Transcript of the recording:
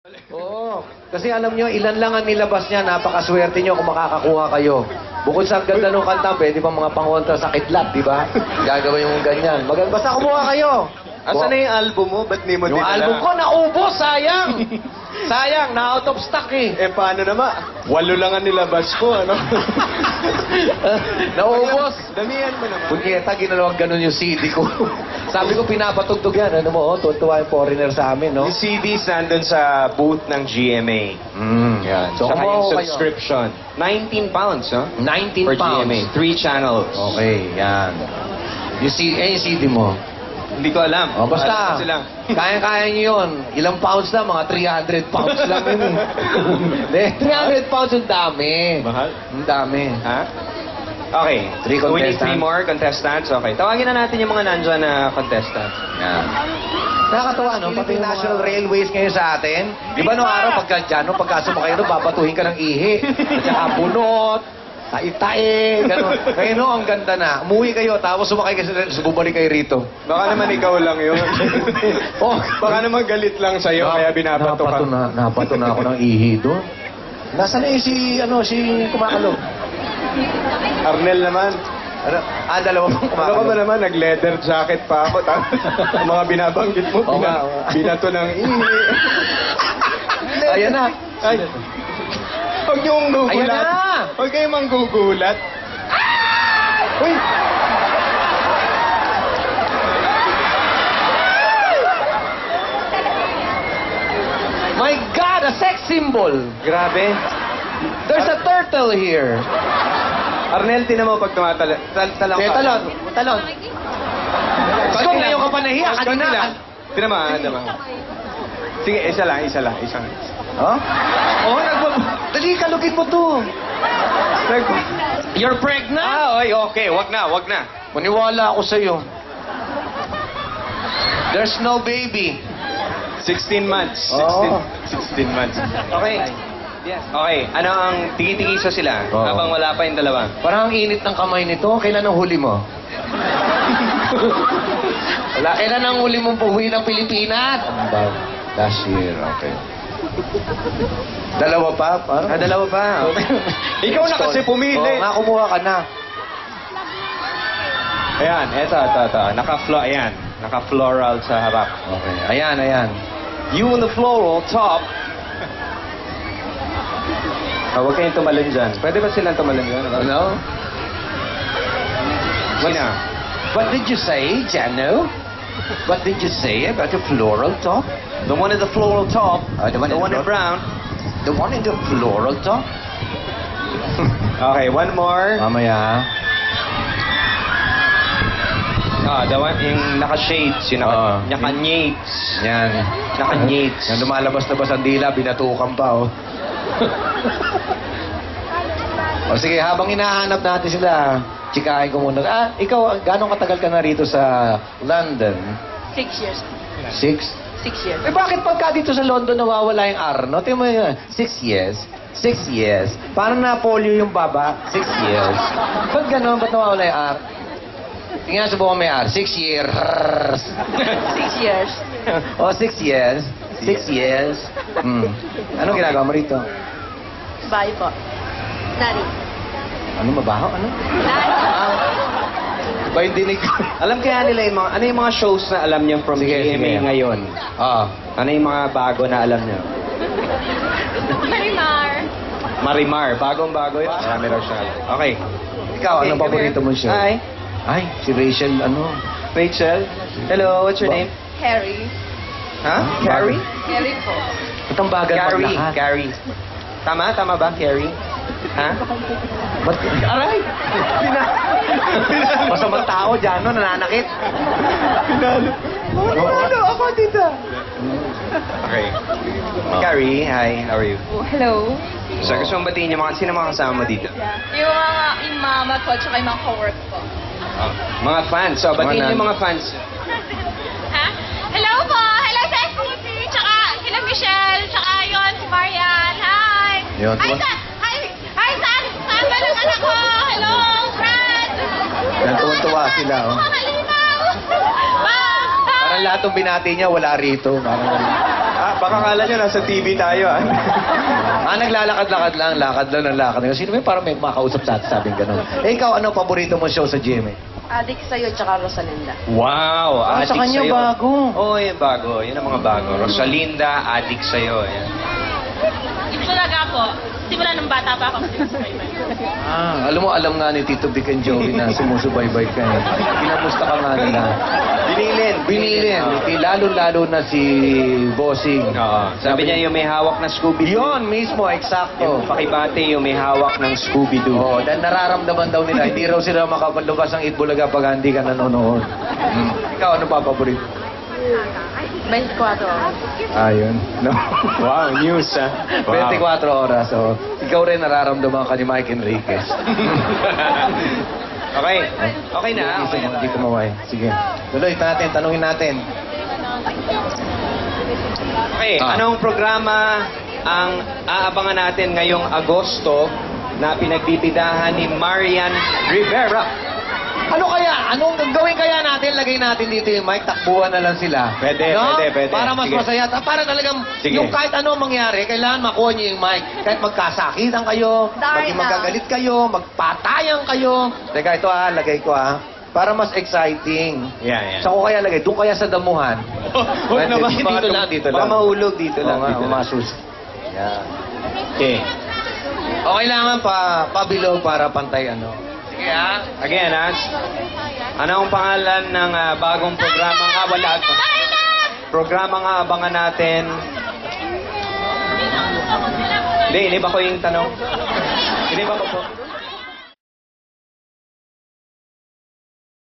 Oo. Kasi alam nyo, ilan lang ang nilabas niya, napakaswerte nyo kung makakakuha kayo. Bukod sa ganda ng kanta, pwede pa mga pangontra sa kidlat, di ba? Gagawin yung ganyan. Basta kumuha kayo. Asan na yung album mo? Ba't di mo Yung dinala? album ko, naubos, sayang. Sayang, na-out of stock eh. Eh, paano naman? 8 lang ang nilabas ko, ano? Naubos. Damihan mo naman. Punyeta, ginalawang ganun yung CD ko. Sabi ko, pinapatugtog yan. Ano mo, tuwa yung foreigner sa amin, no? Yung CDs nandun sa booth ng GMA. Yan. So, Saka kumuha yung ko kayo. subscription. 19 pounds, no? 19 For pounds. GMA. 3 channels. Okay, yan. Yung CD mo. Hindi ko alam. O, basta. Alam ko sila. Kaya-kaya nyo yun. Ilang pounds lang? Mga 300 pounds lang yun eh. Hindi, 300 pounds yung dami. Mahal? Ang dami. Ha? Okay. Three We need contestants. 3 more contestants. Okay. Tawagin na natin yung mga nandyan na contestants. Yan. Nakakatawa, no? Pati yung National Railways ngayon sa atin. Di ba nung araw, pagka dyan, no, pagka sumakay doon, babatuhin ka ng ihi. At saka bunot, tae-tae, gano'n. Ngayon, no, ang ganda na. Umuwi kayo, tapos sumakay kayo, bumalik kayo rito. Baka naman ikaw lang yun. Oh, Baka naman galit lang sa'yo, kaya binabato ka. Napato na ako ng ihi doon. Nasaan na si kumakalog? Arnel naman. Dalawa pang Ano ka kumakalog. ba naman? Nag-leather jacket pa ako. Ang mga binabanggit mo, Oo nga, oo nga. binato ng ihi. Ayan na. Ay, huwag niyong gugulat. Ayan na! Huwag kayong manggugulat. Uy! My God, a sex symbol. Grabe. There's a turtle here. Arnel, tinan mo pag tumatala. Talong Sige, ka. talon. Gusto Konti ngayon lang. ka pa nahiya. Konti Kanina. lang. Tinan mo, tinan mo. Sige, isa lang. Huh? Oh, dali, kalugin mo to. You're pregnant? Oy, okay. Wag na. Maniwala ako sa'yo. There's no baby. 16 months. Oo. 16 months. Okay. Yes. Okay, ano ang tigi-tigisa sila Oo. habang wala pa yung dalawa? Parang ang init ng kamay nito. Kailan ang huli mo? Wala. Kailan ang huli mong puhuwi ng Pilipinas? Last year, okay. Dalawa pa? Parang? Dalawa pa. Okay. Ikaw na kasi pumili. Oo nga, kumuha ka na. Ayan, eto. Ayan. Naka-floral sa harap. Okay. Ayan. You on the floral top. Huwag kayong tumalon dyan. Pwede ba silang tumalon dyan? Ano? Sina? What did you say, Jano? What did you say about the floral top? The one in the floral top. The one in in brown. The one in the floral top? Okay, one more. Mamaya. The one yung naka-shades. Yung Oo. naka-nyades. Yan. Naka-nyades. Yan, lumalabas-labas ang dila, binatukan pa, oh. O sige, habang hinahanap natin sila, chikahin ko muna. Ikaw, gano'ng katagal ka na rito sa London? 6 years. 6? 6 years. Eh bakit pagka dito sa London nawawala yung R, no? Tingnan mo yun. 6 years. 6 years. Parang na-polio yung baba. 6 years. Ba't gano'n? Ba't nawawala yung R? Tingnan, subukan mo yung R. 6 years. 6 years. Oh, 6 years. 6 years. Anong ginagawa mo rito? Bye po. Nari. Ano, mabaho? Ano? Nari. Ba yung dinig ko? Alam kaya nila yung mga, ano yung mga shows na alam niyo from Sige, GMA sige. ngayon? Ano yung mga bago na alam niyo? Marimar. Marimar. Bagong-bago yun. Marami raw siya. Okay. Ikaw, anong come paborito here. mo siya? Hi. Ay, si Rachel, ano? Rachel. Hello, what's your Ba- name? Harry. Ha? Carrie? Harry po. Ba't ang bagal maglakad? Carrie. Tama ba, Carrie? Ha? Ba't? Aray! Masamang tao dyan, no? Nananakit. Pinalo. Ano? Ako, tita. Okay. Carrie, hi. How are you? Oh, hello. So, gusto mong batiin yung mga, sino mga kasama mo dito? Yung mama ko at saka yung mga co-work ko. Mga fans. So, batiin yung mga fans. Ha? Hello po! Hello sa SCC! Tsaka, hello Michelle! Tsaka yun, si Marian! Hi! Yun, Hi, tuwa- sa... Hi, Sandra ng anak ko! Hello, Fran! Yan, tuwa-tuwa sila, oh. Mga halimaw! Parang lahat ng binati niya, wala rito. Parang, Baka kala nyo nasa TV tayo, ah. Naglalakad-lakad lang, lakad lang ng lakad. Sino may parang may makausap sa atin, sabing gano'n. Ikaw, ano paborito mo show sa GMA? Adik sa'yo, tsaka Rosalinda. Wow, Ah, sa Adik kanya sa'yo. bago. Oo, yun bago. Yun ang mga bago. Rosalinda, Adik sa'yo. Yan. Ito talaga po. Simula nung bata pa ako. Alam nga ni Tito Vic and Joey na sumusubaybay ka. Kinamusta ka nga nila. Binilin. Lalo-lalo na si Bossing. Oo. Sabi niya yung may hawak na Scooby-Doo. Yun mismo, eksakto. Yung pakibate, yung may hawak ng Scooby-Doo. Oo, nararamdaman daw nila. Hindi raw sila makapalabas ng Itbulaga pag hindi ka nanonood. Ikaw, ano pa paborito? 24 oras. Ayun. No. Wow, news, ah. 24 oras. Oh. Ikaw rin nararamdaman ka ni Mike Enriquez. Okay. Okay na. Okay na. Hindi kumaway. Sige. Tuloy natin, tanungin natin. Okay, anong programa ang aabangan natin ngayong Agosto na pinagbibidahan ni Marian Rivera? Ano kaya? Anong gagawin kaya natin? Lagay natin dito yung mic, takbuhan na lang sila. Pwede. Para mas Sige. masaya. Para talagang, Sige. yung kahit ano mangyari, kailangan makuha niyo yung mic. Kahit magkasakitan kayo, maging magkagalit kayo, magpatayan kayo. Teka, ito lagay ko para mas exciting. Yan. Saan ko kaya lagay? Doon kaya sa damuhan? Huwag naman. Dito lang, dito lang. Baka mahulog dito lang. Oo nga, Dito lang. masus. Yan. Okay. O kailangan pabilog para pantay ano. Sige Again, ano ang pangalan ng bagong programang wala pa? Programang abangan natin. Hindi ba ko yung tanong? Hindi ba ko po?